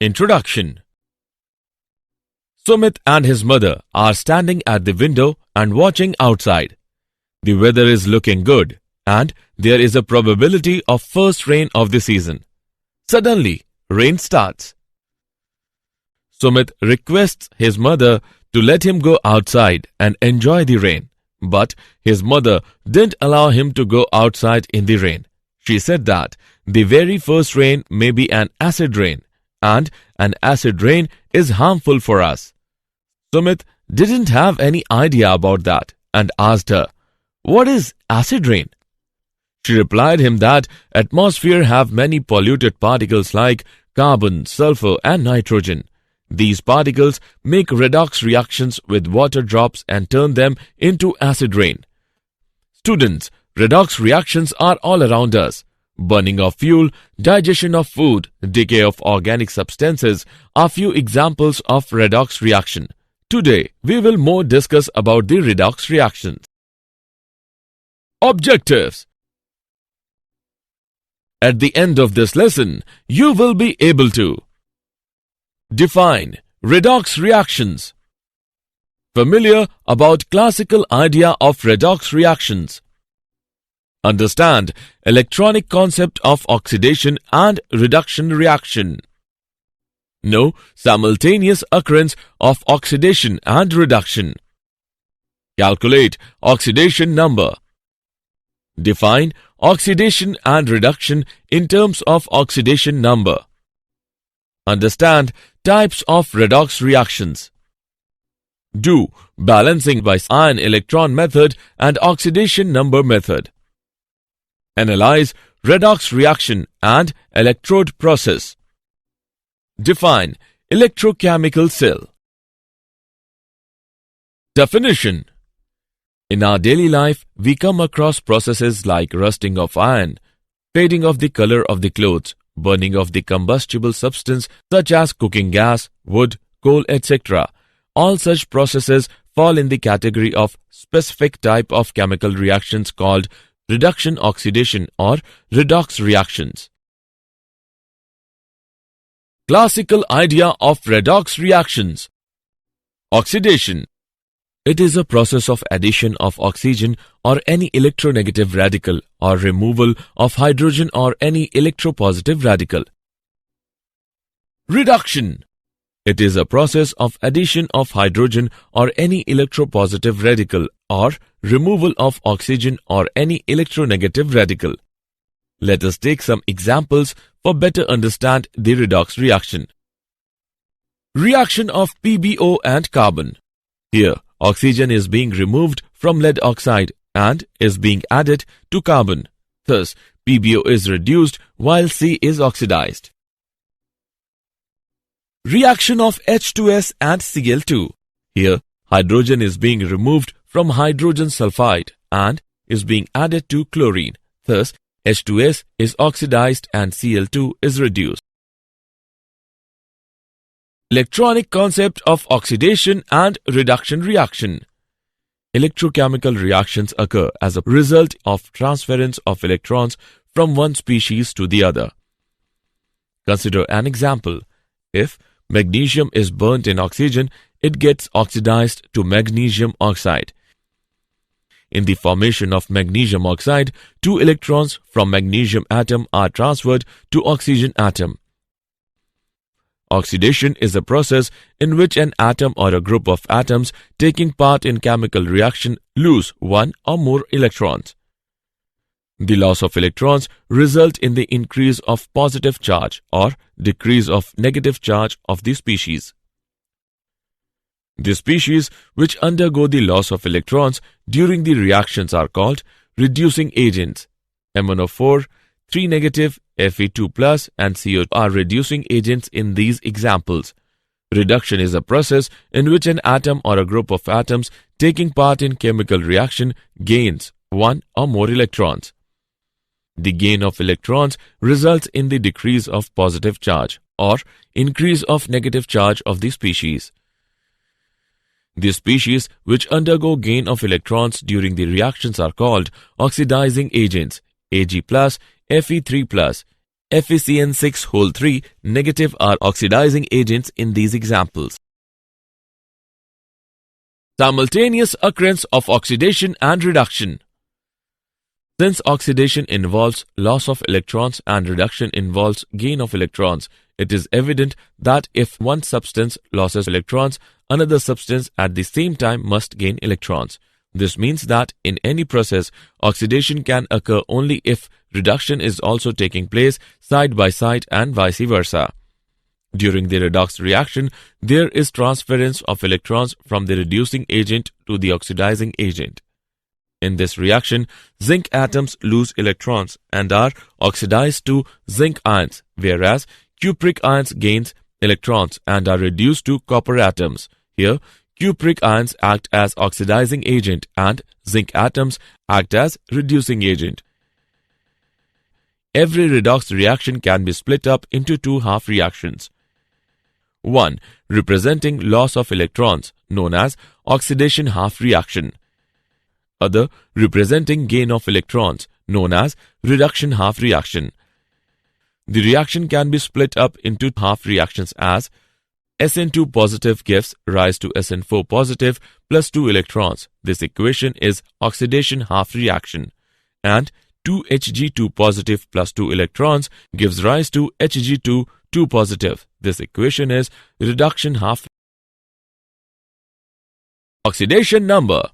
Introduction. Sumit and his mother are standing at the window and watching outside. The weather is looking good and there is a probability of first rain of the season. Suddenly, rain starts. Sumit requests his mother to let him go outside and enjoy the rain, but his mother didn't allow him to go outside in the rain. She said that the very first rain may be an acid rain, and an acid rain is harmful for us. Sumit didn't have any idea about that and asked her, "What is acid rain?" She replied him that atmosphere have many polluted particles like carbon, sulfur and nitrogen. These particles make redox reactions with water drops and turn them into acid rain. Students, redox reactions are all around us. Burning of fuel, digestion of food, decay of organic substances are few examples of redox reaction. Today, we will more discuss about the redox reactions. Objectives. At the end of this lesson, you will be able to define redox reactions, familiar about classical idea of redox reactions, understand electronic concept of oxidation and reduction reaction, know simultaneous occurrence of oxidation and reduction, calculate oxidation number, define oxidation and reduction in terms of oxidation number, understand types of redox reactions, do balancing by ion electron method and oxidation number method, analyze redox reaction and electrode process, define electrochemical cell. Definition. In our daily life, we come across processes like rusting of iron, fading of the color of the clothes, burning of the combustible substance such as cooking gas, wood, coal, etc. All such processes fall in the category of specific type of chemical reactions called reduction oxidation or redox reactions. Classical idea of redox reactions. Oxidation. It is a process of addition of oxygen or any electronegative radical or removal of hydrogen or any electropositive radical. Reduction. It is a process of addition of hydrogen or any electropositive radical or removal of oxygen or any electronegative radical. Let us take some examples for better understand the redox reaction. Reaction of PbO and carbon. Here, oxygen is being removed from lead oxide and is being added to carbon. Thus, PbO is reduced while C is oxidized. Reaction of H2S and Cl2. Here, hydrogen is being removed from hydrogen sulfide and is being added to chlorine. Thus, H2S is oxidized and Cl2 is reduced. Electronic concept of oxidation and reduction reaction. Electrochemical reactions occur as a result of transference of electrons from one species to the other. Consider an example. If magnesium is burnt in oxygen, it gets oxidized to magnesium oxide. In the formation of magnesium oxide, 2 electrons from magnesium atom are transferred to oxygen atom. Oxidation is a process in which an atom or a group of atoms taking part in chemical reaction lose one or more electrons. The loss of electrons result in the increase of positive charge or decrease of negative charge of the species. The species which undergo the loss of electrons during the reactions are called reducing agents. MnO4, 3 negative, Fe2 plus and CO are reducing agents in these examples. Reduction is a process in which an atom or a group of atoms taking part in chemical reaction gains one or more electrons. The gain of electrons results in the decrease of positive charge or increase of negative charge of the species. The species which undergo gain of electrons during the reactions are called oxidizing agents, Ag+, Fe3+. FeCN6(3) negative are oxidizing agents in these examples. Simultaneous occurrence of oxidation and reduction. Since oxidation involves loss of electrons and reduction involves gain of electrons, it is evident that if one substance loses electrons, another substance at the same time must gain electrons. This means that in any process, oxidation can occur only if reduction is also taking place side by side and vice versa. During the redox reaction, there is transference of electrons from the reducing agent to the oxidizing agent. In this reaction, zinc atoms lose electrons and are oxidized to zinc ions, whereas cupric ions gains electrons and are reduced to copper atoms. Here, cupric ions act as oxidizing agent and zinc atoms act as reducing agent. Every redox reaction can be split up into two half reactions. One representing loss of electrons, known as oxidation half reaction. Other representing gain of electrons, known as reduction half reaction. The reaction can be split up into half reactions as SN2 positive gives rise to SN4 positive plus 2 electrons. This equation is oxidation half reaction. And 2Hg2 positive plus 2 electrons gives rise to Hg2 2 positive. This equation is reduction half. Oxidation number.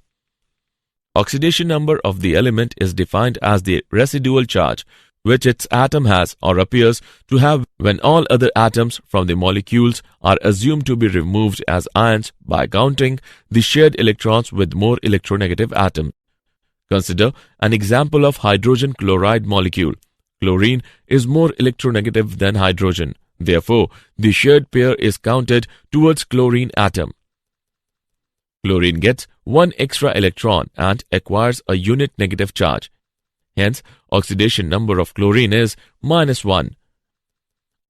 Oxidation number of the element is defined as the residual charge which its atom has or appears to have when all other atoms from the molecules are assumed to be removed as ions by counting the shared electrons with more electronegative atoms. Consider an example of hydrogen chloride molecule. Chlorine is more electronegative than hydrogen. Therefore, the shared pair is counted towards chlorine atom. Chlorine gets one extra electron and acquires a unit negative charge. Hence, oxidation number of chlorine is -1.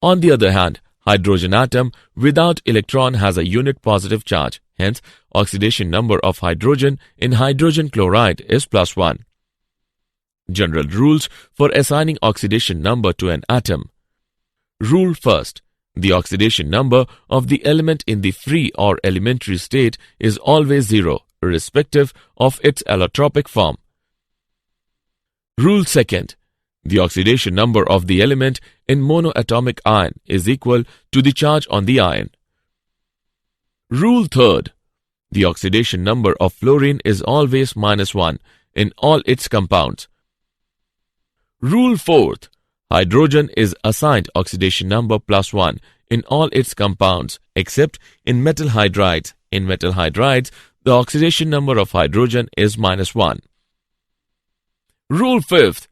On the other hand, hydrogen atom without electron has a unit positive charge. Hence, oxidation number of hydrogen in hydrogen chloride is +1. General rules for assigning oxidation number to an atom. Rule first. The oxidation number of the element in the free or elementary state is always 0, irrespective of its allotropic form. Rule second. The oxidation number of the element in monoatomic ion is equal to the charge on the ion. Rule third. The oxidation number of fluorine is always -1 in all its compounds. Rule fourth. Hydrogen is assigned oxidation number +1 in all its compounds except in metal hydrides. In metal hydrides, the oxidation number of hydrogen is -1. Rule fifth.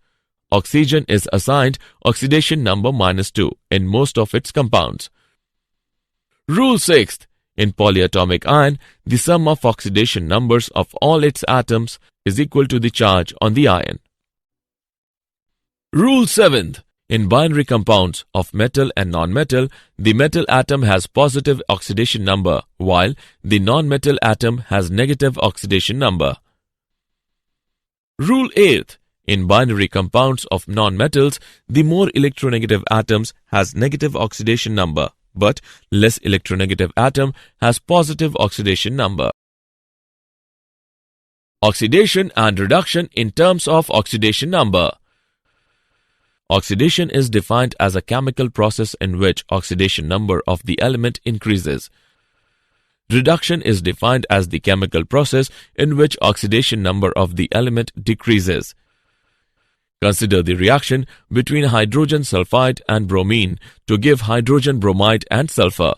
Oxygen is assigned oxidation number -2 in most of its compounds. Rule sixth. In polyatomic ion, the sum of oxidation numbers of all its atoms is equal to the charge on the ion. Rule 7th. In binary compounds of metal and non-metal, the metal atom has positive oxidation number, while the non-metal atom has negative oxidation number. Rule 8th. In binary compounds of non-metals, the more electronegative atoms has negative oxidation number, but less electronegative atom has positive oxidation number. Oxidation and reduction in terms of oxidation number. Oxidation is defined as a chemical process in which oxidation number of the element increases. Reduction is defined as the chemical process in which oxidation number of the element decreases. Consider the reaction between hydrogen sulfide and bromine to give hydrogen bromide and sulfur.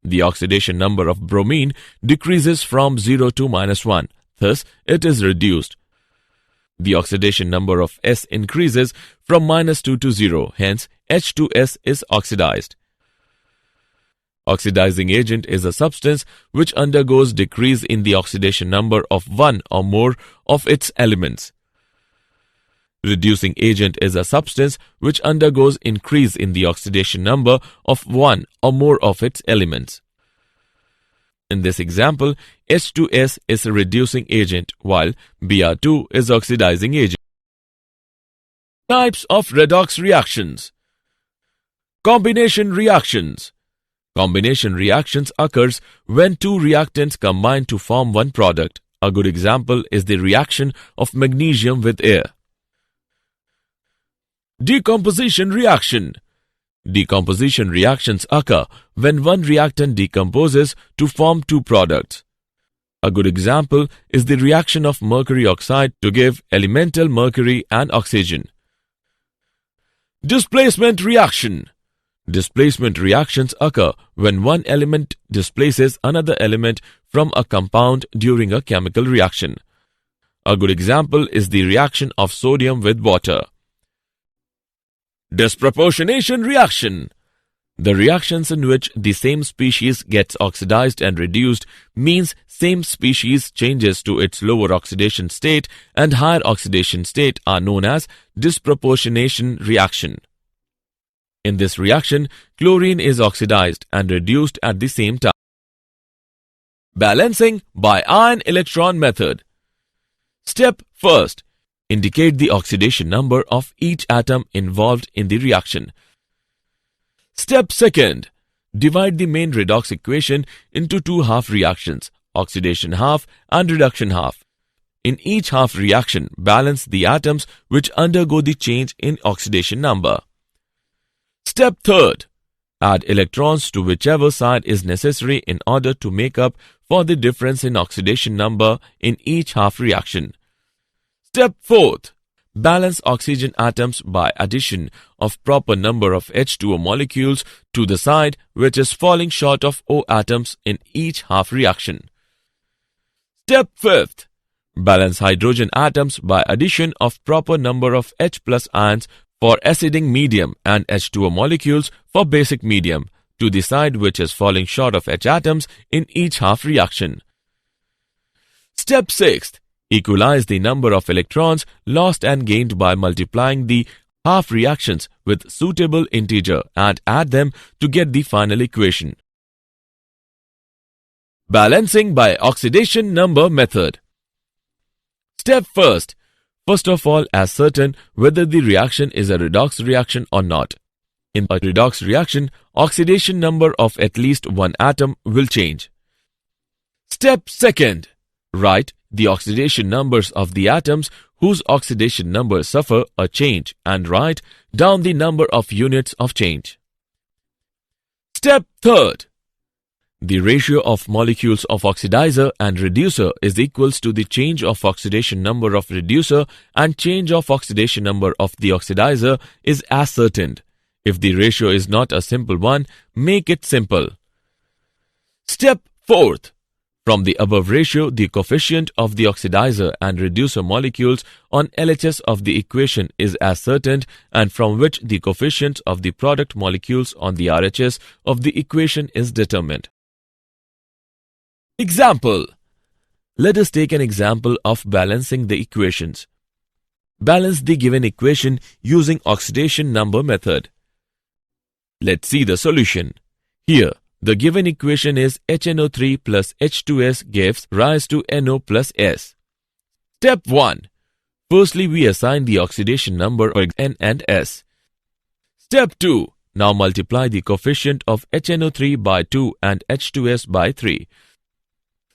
The oxidation number of bromine decreases from 0 to -1, thus it is reduced. The oxidation number of S increases from -2 to 0, hence H2S is oxidized. Oxidizing agent is a substance which undergoes decrease in the oxidation number of one or more of its elements. Reducing agent is a substance which undergoes increase in the oxidation number of one or more of its elements. In this example, H2S is a reducing agent while Br2 is oxidizing agent. Types of redox reactions. Combination reactions. Combination reactions occurs when two reactants combine to form one product. A good example is the reaction of magnesium with air. Decomposition reaction. Decomposition reactions occur when one reactant decomposes to form two products. A good example is the reaction of mercury oxide to give elemental mercury and oxygen. Displacement reaction. Displacement reactions occur when one element displaces another element from a compound during a chemical reaction. A good example is the reaction of sodium with water. Disproportionation reaction. The reactions in which the same species gets oxidized and reduced means same species changes to its lower oxidation state and higher oxidation state are known as disproportionation reaction. In this reaction, chlorine is oxidized and reduced at the same time. Balancing by ion electron method. Step first. Indicate the oxidation number of each atom involved in the reaction. Step second. Divide the main redox equation into two half reactions, oxidation half and reduction half. In each half reaction, balance the atoms which undergo the change in oxidation number. Step third. Add electrons to whichever side is necessary in order to make up for the difference in oxidation number in each half reaction. Step fourth. Balance oxygen atoms by addition of proper number of H2O molecules to the side which is falling short of O atoms in each half reaction. Step fifth. Balance hydrogen atoms by addition of proper number of H plus ions for acidic medium and H2O molecules for basic medium to the side which is falling short of H atoms in each half reaction. Step 6. Equalize the number of electrons lost and gained by multiplying the half reactions with suitable integer and add them to get the final equation. Balancing by oxidation number method. Step first. First of all, ascertain whether the reaction is a redox reaction or not. In a redox reaction, oxidation number of at least one atom will change. Step second. Write the oxidation numbers of the atoms whose oxidation numbers suffer a change and write down the number of units of change. Step third. The ratio of molecules of oxidizer and reducer is equals to the change of oxidation number of reducer and change of oxidation number of the oxidizer is ascertained. If the ratio is not a simple one, make it simple. Step fourth. From the above ratio, the coefficient of the oxidizer and reducer molecules on LHS of the equation is ascertained and from which the coefficient of the product molecules on the RHS of the equation is determined. Example. Let us take an example of balancing the equations. Balance the given equation using oxidation number method. Let's see the solution. Here, the given equation is HNO3 plus H2S gives rise to NO plus S. Step 1. Firstly, we assign the oxidation number of N and S. Step 2. Now multiply the coefficient of HNO3 by 2 and H2S by 3.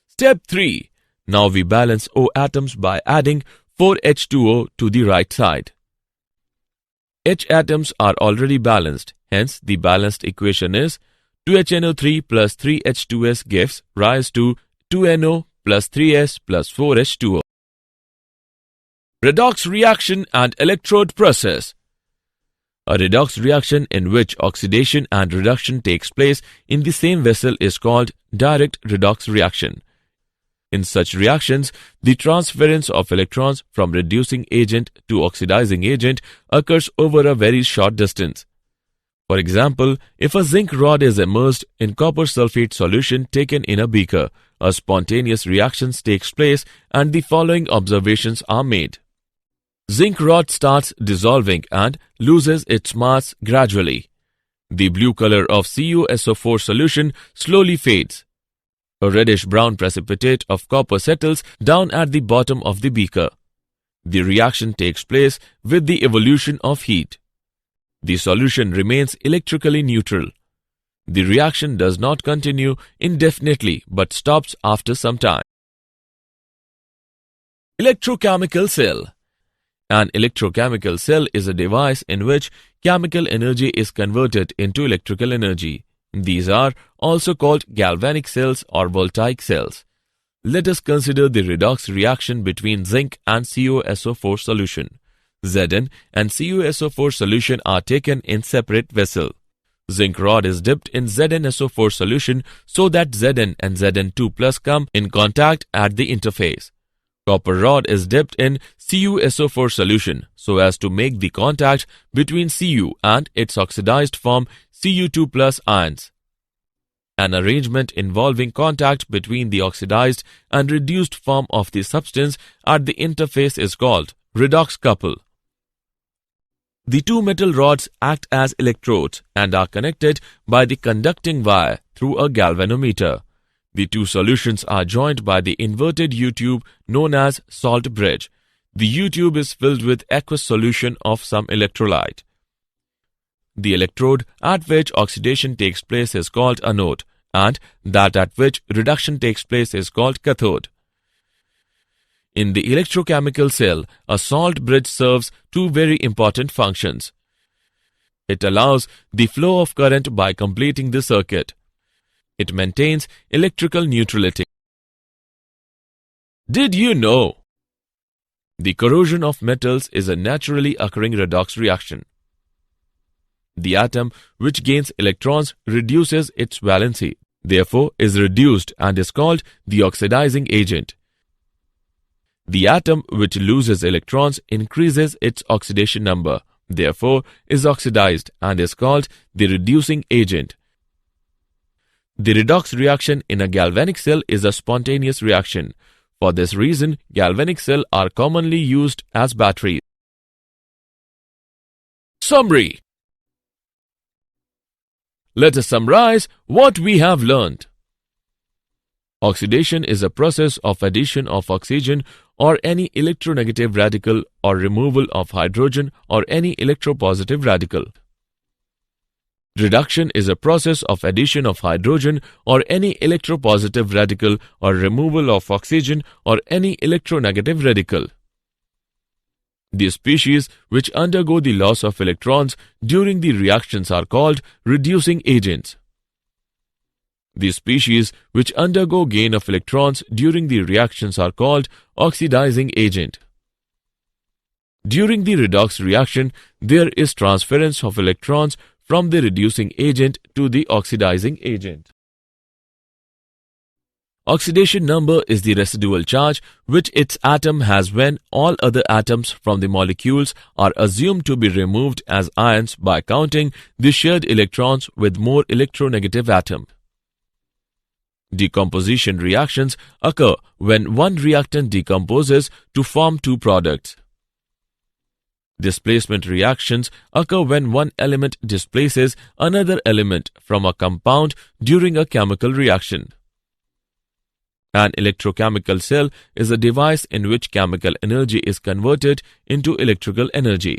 Step 3. Now we balance O atoms by adding 4H2O to the right side. H atoms are already balanced, hence the balanced equation is 2HNO3 plus 3H2S gives rise to 2NO plus 3S plus 4H2O. Redox reaction and electrode process. A redox reaction in which oxidation and reduction takes place in the same vessel is called direct redox reaction. In such reactions, the transference of electrons from reducing agent to oxidizing agent occurs over a very short distance. For example, if a zinc rod is immersed in copper sulfate solution taken in a beaker, a spontaneous reaction takes place and the following observations are made. Zinc rod starts dissolving and loses its mass gradually. The blue color of CuSO4 solution slowly fades. A reddish-brown precipitate of copper settles down at the bottom of the beaker. The reaction takes place with the evolution of heat. The solution remains electrically neutral. The reaction does not continue indefinitely but stops after some time. Electrochemical cell. An electrochemical cell is a device in which chemical energy is converted into electrical energy. These are also called galvanic cells or voltaic cells. Let us consider the redox reaction between zinc and CuSO4 solution. Zn and CuSO4 solution are taken in separate vessel. Zinc rod is dipped in ZnSO4 solution so that Zn and Zn2+ come in contact at the interface. Copper rod is dipped in CuSO4 solution so as to make the contact between Cu and its oxidized form Cu2+ ions. An arrangement involving contact between the oxidized and reduced form of the substance at the interface is called redox couple. The two metal rods act as electrodes and are connected by the conducting wire through a galvanometer. The two solutions are joined by the inverted U-tube known as salt bridge. The U-tube is filled with aqueous solution of some electrolyte. The electrode at which oxidation takes place is called anode, and that at which reduction takes place is called cathode. In the electrochemical cell, a salt bridge serves two very important functions. It allows the flow of current by completing the circuit. It maintains electrical neutrality. Did you know? The corrosion of metals is a naturally occurring redox reaction. The atom which gains electrons reduces its valency, therefore is reduced and is called the oxidizing agent. The atom which loses electrons increases its oxidation number, therefore is oxidized and is called the reducing agent. The redox reaction in a galvanic cell is a spontaneous reaction. For this reason, galvanic cells are commonly used as batteries. Summary. Let us summarize what we have learned. Oxidation is a process of addition of oxygen or any electronegative radical or removal of hydrogen or any electropositive radical. Reduction is a process of addition of hydrogen or any electropositive radical or removal of oxygen or any electronegative radical. The species which undergo the loss of electrons during the reactions are called reducing agents. The species which undergo gain of electrons during the reactions are called oxidizing agent. During the redox reaction, there is transference of electrons from the reducing agent to the oxidizing agent. Oxidation number is the residual charge which its atom has when all other atoms from the molecules are assumed to be removed as ions by counting the shared electrons with more electronegative atom. Decomposition reactions occur when one reactant decomposes to form two products. Displacement reactions occur when one element displaces another element from a compound during a chemical reaction. An electrochemical cell is a device in which chemical energy is converted into electrical energy.